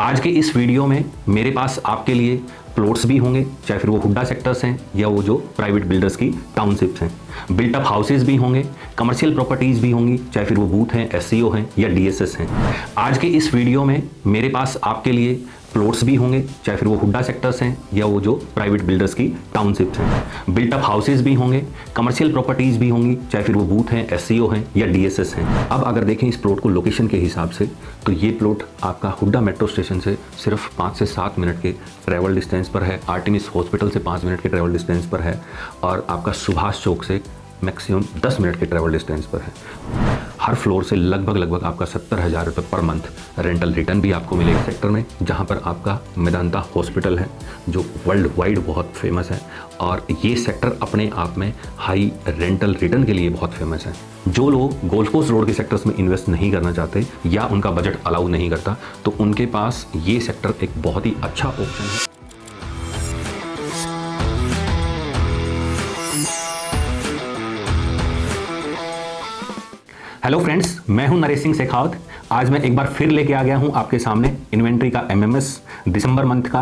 आज के इस वीडियो में मेरे पास आपके लिए प्लॉट्स भी होंगे, चाहे फिर वो हुड्डा सेक्टर्स हैं या वो जो प्राइवेट बिल्डर्स की टाउनशिप्स हैं। बिल्ट अप हाउसेज भी होंगे, कमर्शियल प्रॉपर्टीज़ भी होंगी, चाहे फिर वो बूथ हैं, एससीओ हैं या डीएसएस हैं। आज के इस वीडियो में मेरे पास आपके लिए प्लॉट्स भी होंगे, चाहे फिर वो हुड्डा सेक्टर्स हैं या वो जो प्राइवेट बिल्डर्स की टाउनशिप्स हैं। बिल्ट अप हाउसेज भी होंगे, कमर्शियल प्रॉपर्टीज़ भी होंगी, चाहे फिर वो बूथ हैं, एससीओ हैं या डीएसएस हैं। अब अगर देखें इस प्लॉट को लोकेशन के हिसाब से, तो ये प्लॉट आपका हुड्डा मेट्रो स्टेशन से सिर्फ 5 से 7 मिनट के ट्रैवल डिस्टेंस पर है, आर्टेमिस हॉस्पिटल से 5 मिनट के ट्रैवल डिस्टेंस पर है और आपका सुभाष चौक से मैक्सिमम 10 मिनट के ट्रैवल डिस्टेंस पर है। हर फ्लोर से लगभग आपका 70,000 रुपये पर मंथ रेंटल रिटर्न भी आपको मिलेगा सेक्टर में, जहां पर आपका मेदांता हॉस्पिटल है जो वर्ल्ड वाइड बहुत फेमस है और ये सेक्टर अपने आप में हाई रेंटल रिटर्न के लिए बहुत फेमस है। जो लोग गोल्फ कोर्स रोड के सेक्टर्स में इन्वेस्ट नहीं करना चाहते या उनका बजट अलाउ नहीं करता, तो उनके पास ये सेक्टर एक बहुत ही अच्छा ऑप्शन है। हेलो फ्रेंड्स, मैं हूं नरेश सिंह शेखावत। आज मैं एक बार फिर लेके आ गया हूं आपके सामने इन्वेंट्री का एमएमएस दिसंबर मंथ का।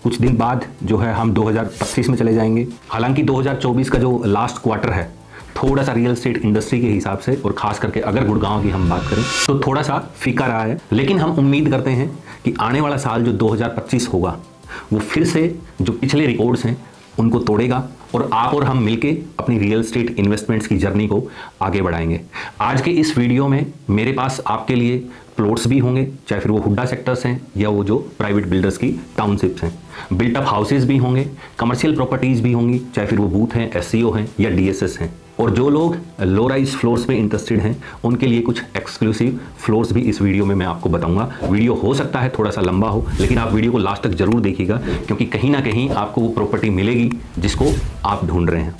कुछ दिन बाद जो है हम 2025 में चले जाएंगे। हालांकि 2024 का जो लास्ट क्वार्टर है थोड़ा सा रियल एस्टेट इंडस्ट्री के हिसाब से और खास करके अगर गुड़गांव की हम बात करें तो थोड़ा सा फीका रहा है, लेकिन हम उम्मीद करते हैं कि आने वाला साल जो 2025 होगा वो फिर से जो पिछले रिकॉर्ड्स हैं उनको तोड़ेगा और आप और हम मिलके अपनी रियल एस्टेट इन्वेस्टमेंट्स की जर्नी को आगे बढ़ाएंगे। आज के इस वीडियो में मेरे पास आपके लिए प्लॉट्स भी होंगे, चाहे फिर वो हुड्डा सेक्टर्स हैं या वो जो प्राइवेट बिल्डर्स की टाउनशिप्स हैं। बिल्ट अप हाउसेज भी होंगे, कमर्शियल प्रॉपर्टीज़ भी होंगी, चाहे फिर वो बूथ हैं, एससीओ हैं या डीएसएस हैं। और जो लोग लो राइज फ्लोर्स में इंटरेस्टेड हैं उनके लिए कुछ एक्सक्लूसिव फ्लोर्स भी इस वीडियो में मैं आपको बताऊंगा। वीडियो हो सकता है थोड़ा सा लंबा हो, लेकिन आप वीडियो को लास्ट तक जरूर देखिएगा, क्योंकि कहीं ना कहीं आपको वो प्रॉपर्टी मिलेगी जिसको आप ढूंढ रहे हैं।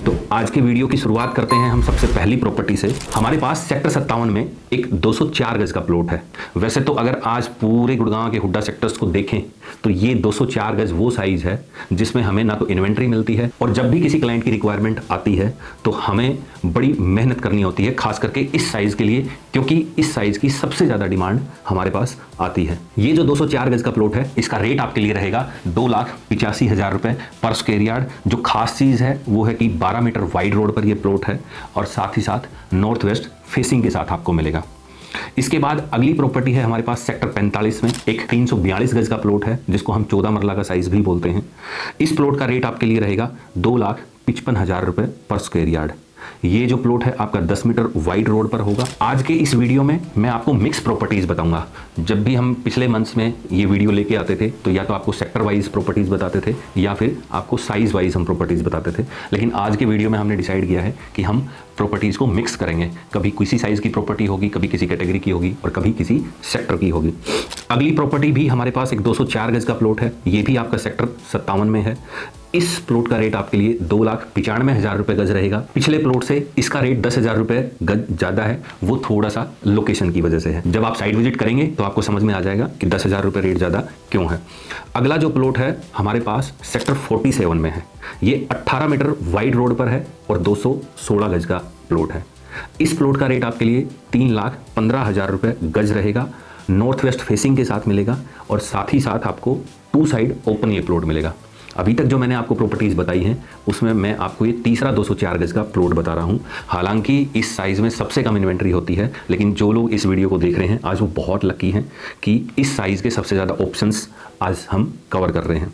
तो आज के वीडियो की शुरुआत करते हैं हम सबसे पहली प्रॉपर्टी से। हमारे पास सेक्टर 57 में एक 204 गज का प्लॉट है। वैसे तो अगर आज पूरे गुड़गांव के हुड्डा सेक्टर्स को देखें तो ये 204 गज वो साइज है जिसमें हमें ना तो इन्वेंट्री मिलती है और जब भी किसी क्लाइंट की रिक्वायरमेंट आती है तो हमें बड़ी मेहनत करनी होती है, खास करके इस साइज के लिए, क्योंकि इस साइज की सबसे ज़्यादा डिमांड हमारे पास आती है। ये जो 204 गज का प्लॉट है इसका रेट आपके लिए रहेगा 2,85,000 रुपये पर स्क्वायर यार्ड। जो खास चीज़ है वो है कि 12 मीटर वाइड रोड पर ये प्लॉट है और साथ ही साथ नॉर्थ वेस्ट फेसिंग के साथ आपको मिलेगा। इसके बाद अगली प्रॉपर्टी है हमारे पास सेक्टर 45 में एक 342 गज का प्लॉट है जिसको हम 14 मरला का साइज भी बोलते हैं। इस प्लॉट का रेट आपके लिए रहेगा 2,55,000 रुपये पर स्क्वायर यार्ड। ये जो प्लॉट है आपका 10 मीटर वाइड रोड पर होगा। आज के इस वीडियो में मैं आपको मिक्स प्रॉपर्टीज़ बताऊंगा। जब भी हम पिछले मंथ्स में ये वीडियो लेके आते थे तो या तो आपको सेक्टर वाइज प्रॉपर्टीज़ बताते थे या फिर आपको साइज़ वाइज हम प्रॉपर्टीज़ बताते थे, लेकिन आज के वीडियो में हमने डिसाइड किया है कि हम प्रॉपर्टीज़ को मिक्स करेंगे। कभी किसी साइज़ की प्रॉपर्टी होगी, कभी किसी कैटेगरी की होगी और कभी किसी सेक्टर की होगी। अगली प्रॉपर्टी भी हमारे पास एक 204 गज का प्लॉट है। ये भी आपका सेक्टर 57 में है। इस प्लॉट का रेट आपके लिए 2,95,000 रुपये गज रहेगा। पिछले प्लॉट से इसका रेट 10,000 रुपये गज ज़्यादा है, वो थोड़ा सा लोकेशन की वजह से है। जब आप साइट विजिट करेंगे तो आपको समझ में आ जाएगा कि 10,000 रुपये रेट ज़्यादा क्यों है। अगला जो प्लॉट है हमारे पास सेक्टर 47 में है। ये 18 मीटर वाइड रोड पर है और 216 गज का प्लॉट है। इस प्लॉट का रेट आपके लिए 3,15,000 रुपये गज रहेगा। नॉर्थ वेस्ट फेसिंग के साथ मिलेगा और साथ ही साथ आपको 2 साइड ओपन ये प्लॉट मिलेगा। अभी तक जो मैंने आपको प्रॉपर्टीज़ बताई हैं उसमें मैं आपको ये तीसरा 204 गज का प्लॉट बता रहा हूँ। हालांकि इस साइज़ में सबसे कम इन्वेंट्री होती है, लेकिन जो लोग इस वीडियो को देख रहे हैं आज वो बहुत लकी हैं कि इस साइज़ के सबसे ज़्यादा ऑप्शंस आज हम कवर कर रहे हैं।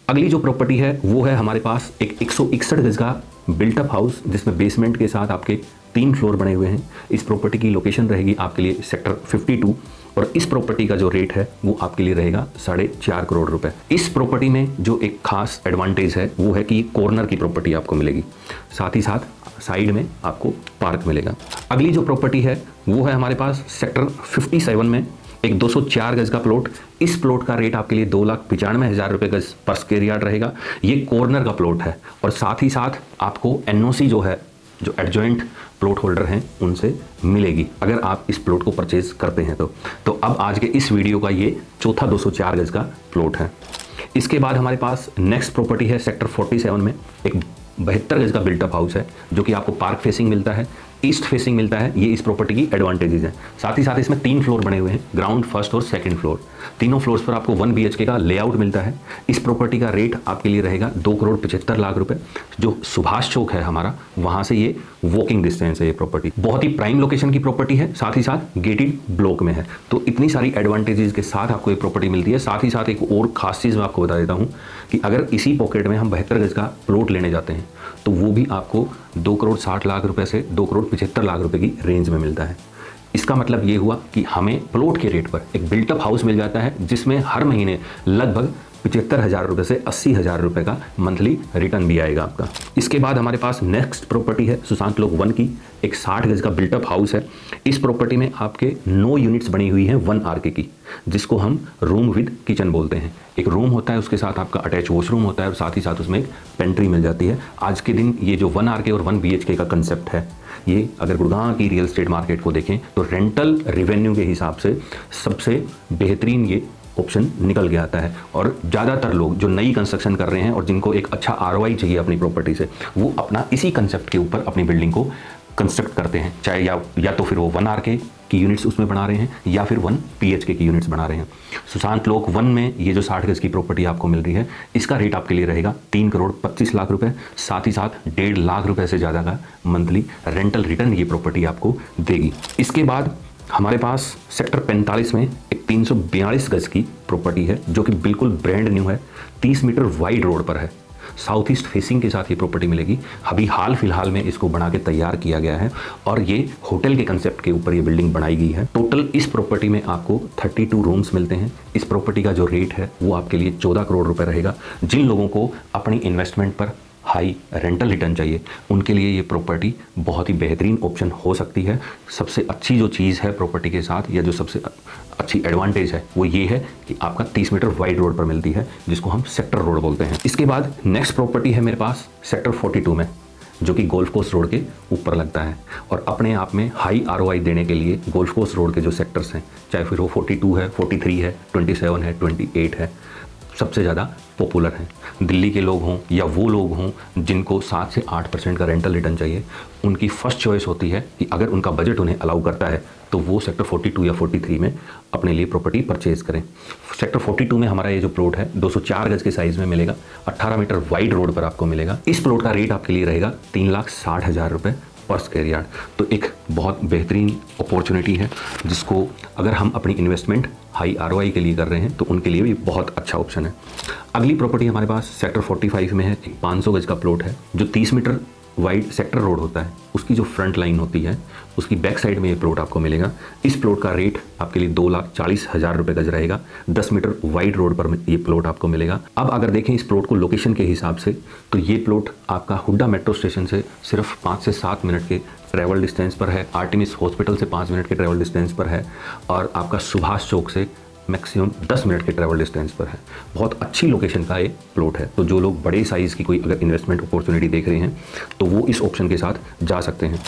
अगली जो प्रॉपर्टी है वो है हमारे पास एक 161 गज का बिल्टअप हाउस जिसमें बेसमेंट के साथ आपके 3 फ्लोर बने हुए हैं। इस प्रॉपर्टी की लोकेशन रहेगी आपके लिए सेक्टर 52 और इस प्रॉपर्टी का जो रेट है वो आपके लिए रहेगा 4.5 करोड़ रुपए। इस प्रॉपर्टी में जो एक खास एडवांटेज है वो है कि कॉर्नर की प्रॉपर्टी आपको मिलेगी, साथ ही साथ साइड में आपको पार्क मिलेगा। अगली जो प्रॉपर्टी है वो है हमारे पास सेक्टर 57 में एक 204 गज का प्लॉट। इस प्लॉट का रेट आपके लिए 2,95,000 रुपये गज पर स्क्वायर यार्ड रहेगा। ये कॉर्नर का प्लॉट है और साथ ही साथ आपको एनओसी जो है, जो एडजॉइंट प्लॉट होल्डर हैं उनसे मिलेगी अगर आप इस प्लॉट को परचेज करते हैं तो अब आज के इस वीडियो का ये चौथा 204 गज का प्लॉट है। इसके बाद हमारे पास नेक्स्ट प्रॉपर्टी है सेक्टर 47 में एक 72 गज का बिल्टअप हाउस है जो कि आपको पार्क फेसिंग मिलता है, ईस्ट फेसिंग मिलता है। ये इस प्रॉपर्टी की एडवांटेजेस हैं। साथ ही साथ इसमें 3 फ्लोर बने हुए हैं, ग्राउंड, फर्स्ट और सेकंड फ्लोर। तीनों फ्लोर्स पर आपको 1 BHK का लेआउट मिलता है। इस प्रॉपर्टी का रेट आपके लिए रहेगा 2,75,00,000 रुपए। जो सुभाष चौक है हमारा, वहां से ये वॉकिंग डिस्टेंस है। ये प्रॉपर्टी बहुत ही प्राइम लोकेशन की प्रॉपर्टी है, साथ ही साथ गेटेड ब्लॉक में है। तो इतनी सारी एडवांटेजेस के साथ आपको ये प्रॉपर्टी मिलती है। साथ ही साथ एक और खास चीज़ मैं आपको बता देता हूँ कि अगर इसी पॉकेट में हम 72 गज का प्लॉट लेने जाते हैं तो वो भी आपको 2,60,00,000 रुपए से 2,75,00,000 रुपए की रेंज में मिलता है। इसका मतलब ये हुआ कि हमें प्लॉट के रेट पर एक बिल्टअप हाउस मिल जाता है, जिसमें हर महीने लगभग 75,000 रुपये से 80,000 रुपये का मंथली रिटर्न भी आएगा आपका। इसके बाद हमारे पास नेक्स्ट प्रॉपर्टी है सुशांत लोक 1 की, एक 60 गज का बिल्टअप हाउस है। इस प्रॉपर्टी में आपके 9 यूनिट्स बनी हुई हैं 1 RK की, जिसको हम रूम विद किचन बोलते हैं। एक रूम होता है, उसके साथ आपका अटैच वॉशरूम होता है और साथ ही साथ उसमें एक पेंट्री मिल जाती है। आज के दिन ये जो 1 RK और 1 BHK का कंसेप्ट है, ये अगर गुड़गांव की रियल एस्टेट मार्केट को देखें तो रेंटल रेवेन्यू के हिसाब से सबसे बेहतरीन ये ऑप्शन निकल के आता है। और ज़्यादातर लोग जो नई कंस्ट्रक्शन कर रहे हैं और जिनको एक अच्छा ROI चाहिए अपनी प्रॉपर्टी से, वो अपना इसी कंसेप्ट के ऊपर अपनी बिल्डिंग को कंस्ट्रक्ट करते हैं। चाहे या तो फिर वो 1 RK की यूनिट्स उसमें बना रहे हैं या फिर 1 BHK की यूनिट्स बना रहे हैं। सुशांत लोक 1 में ये जो 60 गज की प्रॉपर्टी आपको मिल रही है, इसका रेट आपके लिए रहेगा 3,25,00,000 रुपए। साथ ही साथ 1.5 लाख रुपए से ज़्यादा का मंथली रेंटल रिटर्न ये प्रॉपर्टी आपको देगी। इसके बाद हमारे पास सेक्टर 45 में एक 342 गज की प्रॉपर्टी है, जो कि बिल्कुल ब्रांड न्यू है, 30 मीटर वाइड रोड पर है। साउथ ईस्ट फेसिंग के साथ ये प्रॉपर्टी मिलेगी। अभी हाल फिलहाल में इसको बना के तैयार किया गया है और ये होटल के कंसेप्ट के ऊपर ये बिल्डिंग बनाई गई है। टोटल इस प्रॉपर्टी में आपको 32 रूम्स मिलते हैं। इस प्रॉपर्टी का जो रेट है वो आपके लिए 14 करोड़ रुपए रहेगा। जिन लोगों को अपनी इन्वेस्टमेंट पर हाई रेंटल रिटर्न चाहिए, उनके लिए ये प्रॉपर्टी बहुत ही बेहतरीन ऑप्शन हो सकती है। सबसे अच्छी जो चीज़ है प्रॉपर्टी के साथ, या जो सबसे अच्छी एडवांटेज है, वो ये है कि आपका 30 मीटर वाइड रोड पर मिलती है, जिसको हम सेक्टर रोड बोलते हैं। इसके बाद नेक्स्ट प्रॉपर्टी है मेरे पास सेक्टर 42 में, जो कि गोल्फ कोर्स रोड के ऊपर लगता है और अपने आप में हाई ROI देने के लिए गोल्फ कोर्स रोड के जो सेक्टर्स हैं, चाहे फिर वो 42 है, 43 है, 27 है, 28 है, सबसे ज़्यादा पॉपुलर हैं। दिल्ली के लोग हों या वो लोग हों जिनको 7 से 8% का रेंटल रिटर्न चाहिए, उनकी फर्स्ट चॉइस होती है कि अगर उनका बजट उन्हें अलाउ करता है तो वो सेक्टर 42 या 43 में अपने लिए प्रॉपर्टी परचेज करें। सेक्टर 42 में हमारा ये जो प्लॉट है 204 गज के साइज़ में मिलेगा, 18 मीटर वाइड रोड पर आपको मिलेगा। इस प्लॉट का रेट आपके लिए रहेगा 3,60,000 रुपये पर स्क्वायर यार्ड। तो एक बहुत बेहतरीन अपॉर्चुनिटी है, जिसको अगर हम अपनी इन्वेस्टमेंट हाई ROI के लिए कर रहे हैं तो उनके लिए भी बहुत अच्छा ऑप्शन है। अगली प्रॉपर्टी हमारे पास सेक्टर 45 में है। एक 500 गज का प्लॉट है, जो 30 मीटर वाइड सेक्टर रोड होता है, उसकी जो फ्रंट लाइन होती है उसकी बैक साइड में ये प्लॉट आपको मिलेगा। इस प्लॉट का रेट आपके लिए 2,40,000 रुपये गज रहेगा। 10 मीटर वाइड रोड पर ये प्लॉट आपको मिलेगा। अब अगर देखें इस प्लॉट को लोकेशन के हिसाब से, तो ये प्लॉट आपका हुड्डा मेट्रो स्टेशन से सिर्फ 5 से 7 मिनट के ट्रैवल डिस्टेंस पर है, आर्टेमिस हॉस्पिटल से 5 मिनट के ट्रैवल डिस्टेंस पर है और आपका सुभाष चौक से मैक्सिमम 10 मिनट के ट्रैवल डिस्टेंस पर है। बहुत अच्छी लोकेशन का ये प्लॉट है। तो जो लोग बड़े साइज़ की कोई अगर इन्वेस्टमेंट अपॉर्चुनिटी देख रहे हैं तो वो इस ऑप्शन के साथ जा सकते हैं।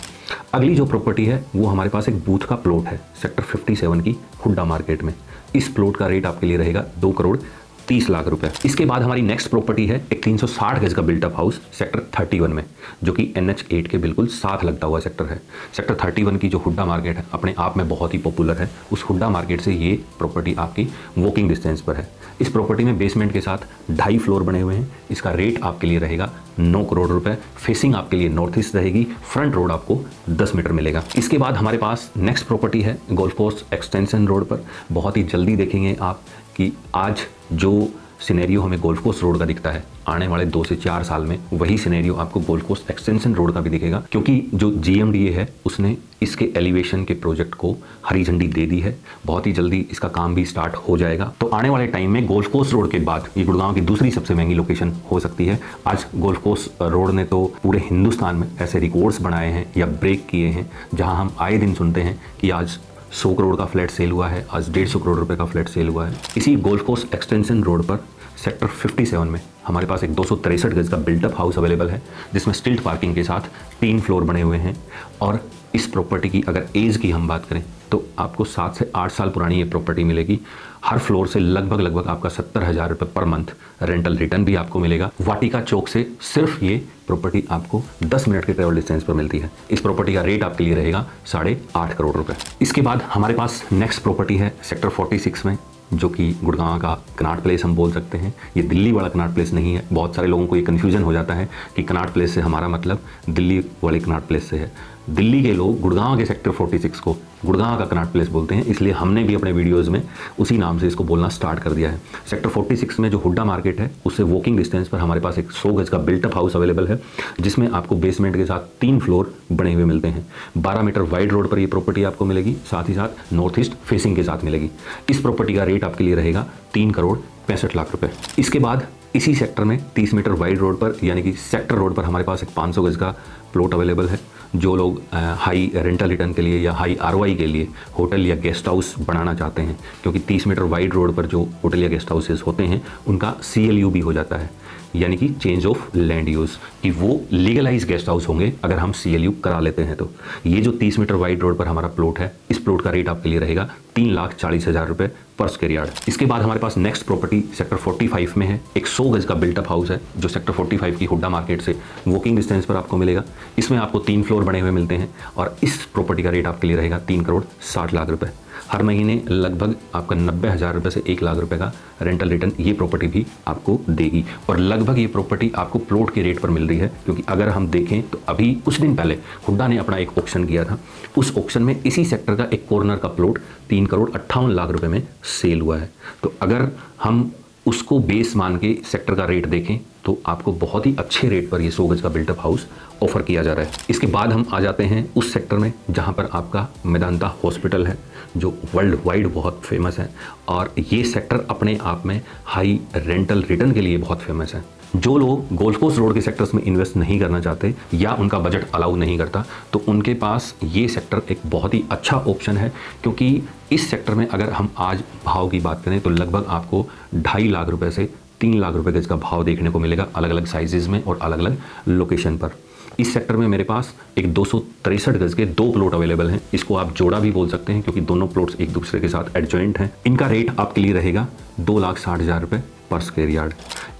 अगली जो प्रॉपर्टी है वो हमारे पास एक बूथ का प्लॉट है सेक्टर 57 की हुड्डा मार्केट में। इस प्लॉट का रेट आपके लिए रहेगा 2,30,00,000 रुपए। इसके बाद हमारी नेक्स्ट प्रॉपर्टी है एक 360 गज का बिल्टअप हाउस सेक्टर 31 में, जो कि NH8 के बिल्कुल साथ लगता हुआ सेक्टर है। सेक्टर 31 की जो हुड्डा मार्केट है अपने आप में बहुत ही पॉपुलर है। उस हुड्डा मार्केट से ये प्रॉपर्टी आपकी वॉकिंग डिस्टेंस पर है। इस प्रॉपर्टी में बेसमेंट के साथ 2.5 फ्लोर बने हुए हैं। इसका रेट आपके लिए रहेगा 9 करोड़ रुपए। फेसिंग आपके लिए नॉर्थ ईस्ट रहेगी। फ्रंट रोड आपको 10 मीटर मिलेगा। इसके बाद हमारे पास नेक्स्ट प्रॉपर्टी है गोल्फ कोर्स एक्सटेंशन रोड पर। बहुत ही जल्दी देखेंगे आप कि आज जो सिनेरियो हमें गोल्फ कोर्स रोड का दिखता है, आने वाले 2 से 4 साल में वही सिनेरियो आपको गोल्फ कोर्स एक्सटेंशन रोड का भी दिखेगा, क्योंकि जो GMDA है उसने इसके एलिवेशन के प्रोजेक्ट को हरी झंडी दे दी है। बहुत ही जल्दी इसका काम भी स्टार्ट हो जाएगा। तो आने वाले टाइम में गोल्फ कोर्स रोड के बाद ये गुड़गांव की दूसरी सबसे महंगी लोकेशन हो सकती है। आज गोल्फ कोर्स रोड ने तो पूरे हिंदुस्तान में ऐसे रिकॉर्ड्स बनाए हैं या ब्रेक किए हैं, जहाँ हम आए दिन सुनते हैं कि आज 100 करोड़ का फ्लैट सेल हुआ है, आज 150 करोड़ रुपए का फ्लैट सेल हुआ है। इसी गोल्फ कोर्स एक्सटेंशन रोड पर सेक्टर 57 में हमारे पास एक 263 गज का बिल्टअप हाउस अवेलेबल है, जिसमें स्टिल्ट पार्किंग के साथ 3 फ्लोर बने हुए हैं। और इस प्रॉपर्टी की अगर एज की हम बात करें तो आपको 7 से 8 साल पुरानी ये प्रॉपर्टी मिलेगी। हर फ्लोर से लगभग आपका 70,000 रुपये पर मंथ रेंटल रिटर्न भी आपको मिलेगा। वाटिका चौक से सिर्फ ये प्रॉपर्टी आपको 10 मिनट के ट्रैवल डिस्टेंस पर मिलती है। इस प्रॉपर्टी का रेट आपके लिए रहेगा 8.5 करोड़ रुपए। इसके बाद हमारे पास नेक्स्ट प्रॉपर्टी है सेक्टर 46 में जो कि गुड़गांव का कनॉट प्लेस हम बोल सकते हैं। ये दिल्ली वाला कनॉट प्लेस नहीं है। बहुत सारे लोगों को ये कन्फ्यूजन हो जाता है कि कनॉट प्लेस से हमारा मतलब दिल्ली वाले कनॉट प्लेस से है। दिल्ली के लोग गुड़गांव के सेक्टर 46 को गुड़गांव का कनॉट प्लेस बोलते हैं, इसलिए हमने भी अपने वीडियोज़ में उसी नाम से इसको बोलना स्टार्ट कर दिया है। सेक्टर 46 में जो हुड्डा मार्केट है उससे वॉकिंग डिस्टेंस पर हमारे पास एक 100 गज का बिल्टअप हाउस अवेलेबल है, जिसमें आपको बेसमेंट के साथ 3 फ्लोर बने हुए मिलते हैं। 12 मीटर वाइड रोड पर ये प्रॉपर्टी आपको मिलेगी, साथ ही साथ नॉर्थ ईस्ट फेसिंग के साथ मिलेगी। इस प्रॉपर्टी का रेट आपके लिए रहेगा 3 करोड़ 65 लाख रुपए। इसके बाद इसी सेक्टर में 30 मीटर वाइड रोड पर यानी कि सेक्टर रोड पर हमारे पास एक 500 गज का प्लॉट अवेलेबल है। जो लोग हाई रेंटल रिटर्न के लिए या हाई आरओआई के लिए होटल या गेस्ट हाउस बनाना चाहते हैं, क्योंकि 30 मीटर वाइड रोड पर जो होटल या गेस्ट हाउसेस होते हैं उनका CLU भी हो जाता है, यानी कि चेंज ऑफ लैंड यूज़, कि वो लीगलाइज गेस्ट हाउस होंगे अगर हम CLU करा लेते हैं। तो ये जो 30 मीटर वाइड रोड पर हमारा प्लॉट है, इस प्लॉट का रेट आपके लिए रहेगा 3,40,000 रुपये पर स्क्वायर यार्ड। इसके बाद हमारे पास नेक्स्ट प्रॉपर्टी सेक्टर 45 में है। एक 100 गज का बिल्टअप हाउस है जो सेक्टर 45 की हुड्डा मार्केट से वॉकिंग डिस्टेंस पर आपको मिलेगा। इसमें आपको 3 फ्लोर बने हुए मिलते हैं और इस प्रॉपर्टी का रेट आपके लिए रहेगा 3 करोड़ 60 लाख रुपए। हर महीने लगभग आपका 90,000 रुपये से 1 लाख रुपए का रेंटल रिटर्न ये प्रॉपर्टी भी आपको देगी। और लगभग ये प्रॉपर्टी आपको प्लॉट के रेट पर मिल रही है, क्योंकि अगर हम देखें तो अभी कुछ दिन पहले हुड्डा ने अपना एक ऑक्शन किया था। उस ऑक्शन में इसी सेक्टर का एक कॉर्नर का प्लॉट 3 करोड़ 58 लाख रुपए में सेल हुआ है। तो अगर हम उसको बेस मान के सेक्टर का रेट देखें तो आपको बहुत ही अच्छे रेट पर ये 100 गज का बिल्टअप हाउस ऑफर किया जा रहा है। इसके बाद हम आ जाते हैं उस सेक्टर में जहां पर आपका मेदांता हॉस्पिटल है, जो वर्ल्ड वाइड बहुत फेमस है, और ये सेक्टर अपने आप में हाई रेंटल रिटर्न के लिए बहुत फेमस है। जो लोग गोल्फ कोर्स रोड के सेक्टर्स में इन्वेस्ट नहीं करना चाहते या उनका बजट अलाउ नहीं करता, तो उनके पास ये सेक्टर एक बहुत ही अच्छा ऑप्शन है, क्योंकि इस सेक्टर में अगर हम आज भाव की बात करें तो लगभग आपको 2.5 लाख रुपए से 3 लाख रुपए गज का भाव देखने को मिलेगा, अलग अलग साइजेज में और अलग अलग लोकेशन पर। इस सेक्टर में मेरे पास एक 263 गज के 2 प्लॉट अवेलेबल हैं। इसको आप जोड़ा भी बोल सकते हैं, क्योंकि दोनों प्लॉट्स एक दूसरे के साथ एडजॉइंट हैं। इनका रेट आपके लिए रहेगा 2,60,000 रुपये पर स्क्वायर यार्ड।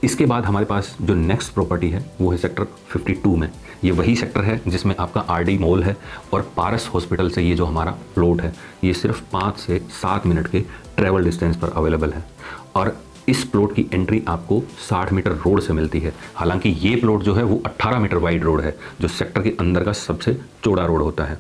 इसके बाद हमारे पास जो नेक्स्ट प्रॉपर्टी है वो है सेक्टर 52 में। ये वही सेक्टर है जिसमें आपका RD मॉल है और पारस हॉस्पिटल से ये जो हमारा प्लॉट है ये सिर्फ 5 से 7 मिनट के ट्रैवल डिस्टेंस पर अवेलेबल है। और इस प्लॉट की एंट्री आपको 60 मीटर रोड से मिलती है। हालांकि ये प्लॉट जो है वो 18 मीटर वाइड रोड है, जो सेक्टर के अंदर का सबसे चौड़ा रोड होता है।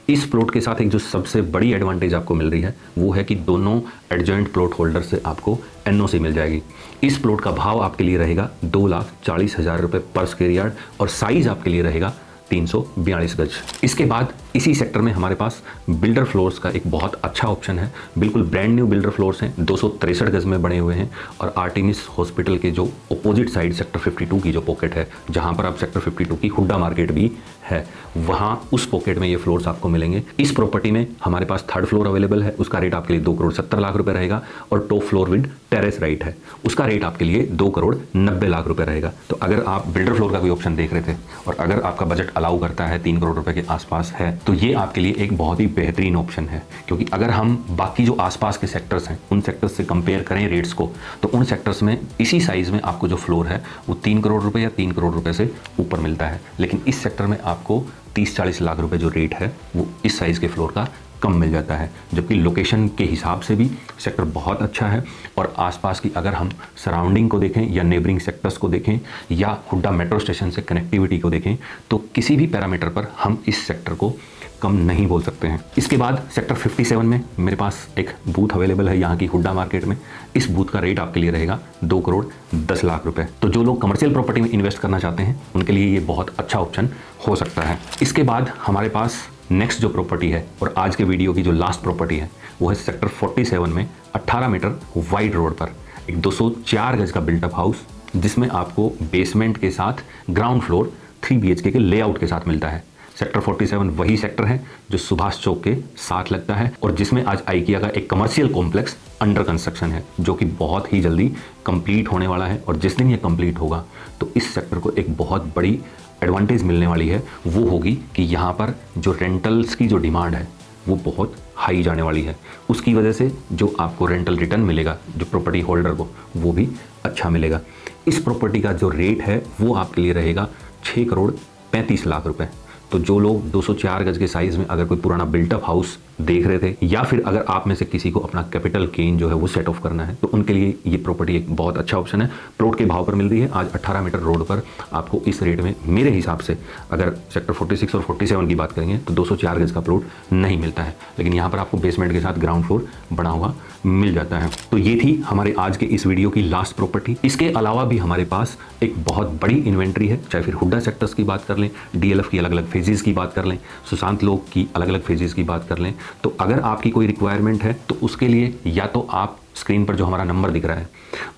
इस प्लॉट के साथ एक जो सबसे बड़ी एडवांटेज आपको मिल रही है वो है कि दोनों एडजॉइंट प्लॉट होल्डर से आपको NOC मिल जाएगी। इस प्लॉट का भाव आपके लिए रहेगा 2,40,000 रुपये पर स्क्वायर यार्ड और साइज आपके लिए रहेगा 342 गज। इसके बाद इसी सेक्टर में हमारे पास बिल्डर फ्लोर्स का एक बहुत अच्छा ऑप्शन है। बिल्कुल ब्रांड न्यू बिल्डर फ्लोर्स हैं, 263 गज में बने हुए हैं और आर्टेमिस हॉस्पिटल के जो अपोजिट साइड सेक्टर 52 की जो पॉकेट है, जहां पर आप सेक्टर 52 की हुड्डा मार्केट भी है, वहां उस पॉकेट में ये फ्लोर्स आपको मिलेंगे। इस प्रॉपर्टी में हमारे पास 3rd फ्लोर अवेलेबल है, उसका रेट आपके लिए 2 करोड़ 70 लाख रुपए रहेगा और top floor with terrace right है, उसका रेट आपके लिए 2 करोड़ 90 लाख रुपए रहेगा। तो अगर आप बिल्डर फ्लोर का कोई ऑप्शन देख रहे थे और अगर आपका बजट अलाउ करता है 3 करोड़ रुपए के आसपास है, तो ये आपके लिए एक बहुत ही बेहतरीन ऑप्शन है। क्योंकि अगर हम बाकी जो आसपास के सेक्टर्स हैं उन सेक्टर्स से कंपेयर करें रेट्स को, तो उन सेक्टर्स में इसी साइज में आपको जो फ्लोर है वो 3 करोड़ रुपए या 3 करोड़ रुपए से ऊपर मिलता है। लेकिन इस सेक्टर में आपको 30-40 लाख रुपए जो रेट है वो इस साइज के फ्लोर का कम मिल जाता है, जबकि लोकेशन के हिसाब से भी सेक्टर बहुत अच्छा है। और आसपास की अगर हम सराउंडिंग को देखें या नेबरिंग सेक्टर्स को देखें या हुड्डा मेट्रो स्टेशन से कनेक्टिविटी को देखें, तो किसी भी पैरामीटर पर हम इस सेक्टर को कम नहीं बोल सकते हैं। इसके बाद सेक्टर 57 में मेरे पास एक बूथ अवेलेबल है यहाँ की हुड्डा मार्केट में। इस बूथ का रेट आपके लिए रहेगा 2 करोड़ 10 लाख रुपए। तो जो लोग कमर्शियल प्रॉपर्टी में इन्वेस्ट करना चाहते हैं उनके लिए ये बहुत अच्छा ऑप्शन हो सकता है। इसके बाद हमारे पास नेक्स्ट जो प्रॉपर्टी है और आज के वीडियो की जो लास्ट प्रॉपर्टी है वो है सेक्टर 47 में 18 मीटर वाइड रोड पर एक 204 गज का बिल्टअप हाउस, जिसमें आपको बेसमेंट के साथ ग्राउंड फ्लोर 3 BHK के लेआउट के साथ मिलता है। सेक्टर 47 वही सेक्टर है जो सुभाष चौक के साथ लगता है और जिसमें आज IKEA का एक कमर्शियल कॉम्प्लेक्स अंडर कंस्ट्रक्शन है, जो कि बहुत ही जल्दी कंप्लीट होने वाला है। और जिस दिन ये कंप्लीट होगा तो इस सेक्टर को एक बहुत बड़ी एडवांटेज मिलने वाली है, वो होगी कि यहाँ पर जो रेंटल्स की जो डिमांड है वो बहुत हाई जाने वाली है। उसकी वजह से जो आपको रेंटल रिटर्न मिलेगा जो प्रॉपर्टी होल्डर को, वो भी अच्छा मिलेगा। इस प्रॉपर्टी का जो रेट है वो आपके लिए रहेगा 6 करोड़ 35 लाख रुपए। तो जो लोग 204 गज के साइज़ में अगर कोई पुराना बिल्टअप हाउस देख रहे थे, या फिर अगर आप में से किसी को अपना कैपिटल गेन जो है वो सेट ऑफ करना है, तो उनके लिए ये प्रॉपर्टी एक बहुत अच्छा ऑप्शन है। प्लॉट के भाव पर मिल रही है आज 18 मीटर रोड पर आपको इस रेट में, मेरे हिसाब से अगर सेक्टर 46 और 47 की बात करेंगे तो 204 गज का प्लॉट नहीं मिलता है, लेकिन यहाँ पर आपको बेसमेंट के साथ ग्राउंड फ्लोर बना हुआ मिल जाता है। तो ये थी हमारे आज के इस वीडियो की लास्ट प्रॉपर्टी। इसके अलावा भी हमारे पास एक बहुत बड़ी इन्वेंट्री है, चाहे फिर हुड्डा सेक्टर्स की बात कर लें, डीएलएफ की अलग अलग फेजेस की बात कर लें, सुशांत लोक की अलग अलग फेजेस की बात कर लें। तो अगर आपकी कोई रिक्वायरमेंट है तो उसके लिए या तो आप स्क्रीन पर जो हमारा नंबर दिख रहा है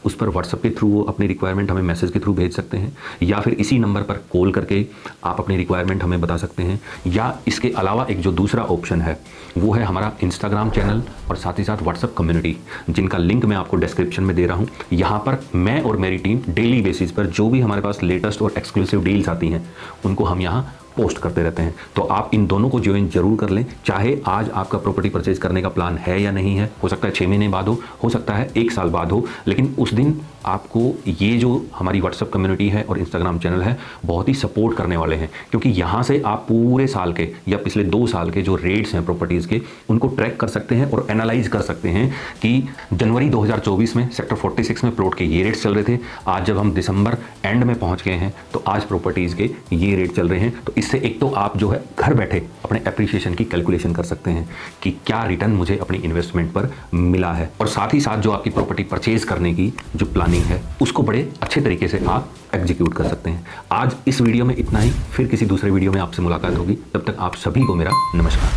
उस पर व्हाट्सएप के थ्रू वो अपनी रिक्वायरमेंट हमें मैसेज के थ्रू भेज सकते हैं, या फिर इसी नंबर पर कॉल करके आप अपनी रिक्वायरमेंट हमें बता सकते हैं। या इसके अलावा एक जो दूसरा ऑप्शन है वो है हमारा इंस्टाग्राम चैनल और साथ ही साथ व्हाट्सएप कम्युनिटी, जिनका लिंक मैं आपको डिस्क्रिप्शन में दे रहा हूँ। यहाँ पर मैं और मेरी टीम डेली बेसिस पर जो भी हमारे पास लेटेस्ट और एक्सक्लूसिव डील्स आती हैं उनको हम यहाँ पोस्ट करते रहते हैं। तो आप इन दोनों को ज्वाइन जरूर कर लें, चाहे आज आपका प्रॉपर्टी परचेज करने का प्लान है या नहीं है। हो सकता है 6 महीने बाद हो सकता है 1 साल बाद हो, लेकिन उस दिन आपको ये जो हमारी व्हाट्सएप कम्युनिटी है और इंस्टाग्राम चैनल है बहुत ही सपोर्ट करने वाले हैं, क्योंकि यहाँ से आप पूरे साल के या पिछले 2 साल के जो रेट्स हैं प्रॉपर्टीज़ के उनको ट्रैक कर सकते हैं और एनालाइज कर सकते हैं कि जनवरी 2024 में सेक्टर 46 में प्लॉट के ये रेट्स चल रहे थे, आज जब हम दिसंबर एंड में पहुँच गए हैं तो आज प्रॉपर्टीज़ के ये रेट चल रहे हैं। तो इससे एक तो आप जो है घर बैठे अपने एप्रिसिएशन की कैलकुलेशन कर सकते हैं कि क्या रिटर्न मुझे अपनी इन्वेस्टमेंट पर मिला है, और साथ ही साथ जो आपकी प्रॉपर्टी परचेज करने की जो प्लानिंग है उसको बड़े अच्छे तरीके से आप एग्जीक्यूट कर सकते हैं। आज इस वीडियो में इतना ही, फिर किसी दूसरे वीडियो में आपसे मुलाकात होगी। तब तक आप सभी को मेरा नमस्कार।